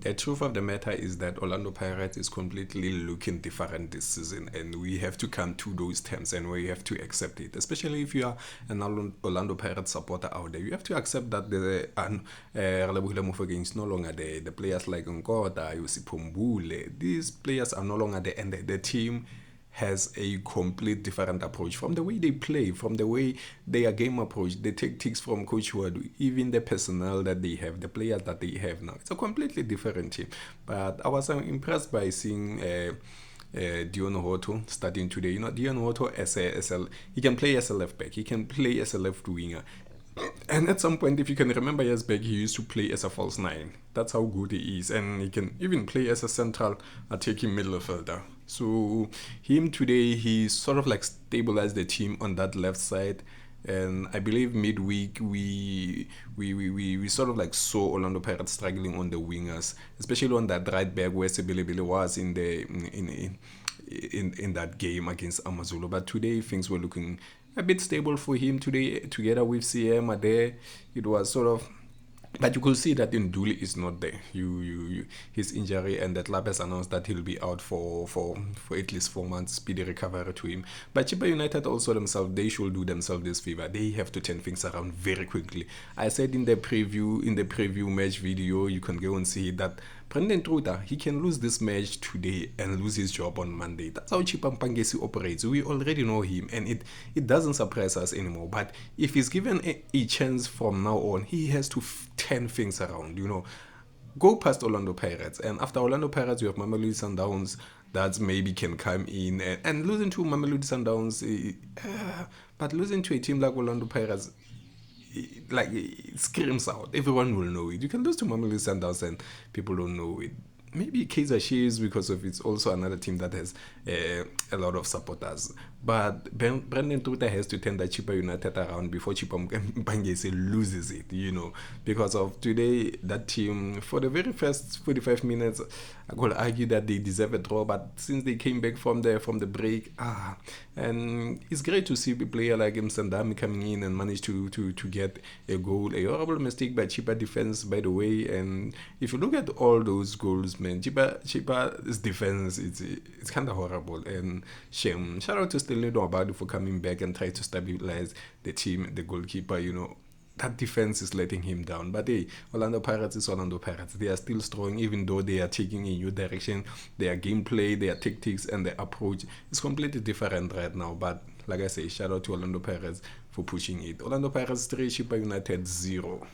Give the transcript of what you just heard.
The truth of the matter is that Orlando Pirates is completely looking different this season, and we have to come to those terms and we have to accept it. Especially if you are an Orlando Pirates supporter out there, you have to accept that the Relebohile Mofokeng is no longer there. The players like Nkota, Yosi Pumbule, these players are no longer there, and the team has a complete different approach from the way they play, from the way their game approach, the tactics from Coach Wadu, even the personnel that they have, the players that they have now. It's a completely different team. But I was impressed by seeing Dion Hoto starting today. Dion Hoto he can play as a left back, he can play as a left winger. And at some point, if you can remember years back, he used to play as a false nine. That's how good he is. And he can even play as a central attacking midfielder. So him today, he sort of like stabilized the team on that left side. And I believe midweek we sort of like saw Orlando Pirates struggling on the wingers, especially on that right back where Sibilibili was in that game against Amazulu. But today things were looking a bit stable for him today, together with CM there. It was sort of, but you could see that Nduli is not there. His injury, and the club has announced that he'll be out for at least 4 months. Speedy recovery to him. But Chippa United also themselves, they should do themselves this favor. They have to turn things around very quickly. I said in the preview match video, you can go and see that Brendan Truta, he can lose this match today and lose his job on Monday. That's how Chippa Mpangesi operates. We already know him, and it doesn't surprise us anymore. But if he's given a chance from now on, he has to turn things around. Go past Orlando Pirates, and after Orlando Pirates, you have Mamelodi Sundowns that maybe can come in, and losing to Mamelodi Sundowns, but losing to a team like Orlando Pirates, like it screams out. Everyone will know it. You can lose to Mamelodi Sundowns and people don't know it. Maybe Kaiser Chiefs, because of it's also another team that has a lot of supporters. But Brendan Truta has to turn that Chippa United around before Chippa Mpangesi loses it, because of today, that team, for the very first 45 minutes, I could argue that they deserve a draw, but since they came back from the break, and it's great to see a player like Msandami coming in and manage to get a goal. A horrible mistake by Chippa defense, by the way, and if you look at all those goals, man, Chippa's defense, it's kind of horrible, and shame. Shout out to Stanley Nwabali for coming back and try to stabilize the team, the goalkeeper, that defense is letting him down. But hey, Orlando Pirates is Orlando Pirates. They are still strong, even though they are taking a new direction. Their gameplay, their tactics, and their approach is completely different right now. But like I say, shout out to Orlando Pirates for pushing it. Orlando Pirates 3, Chippa United 0.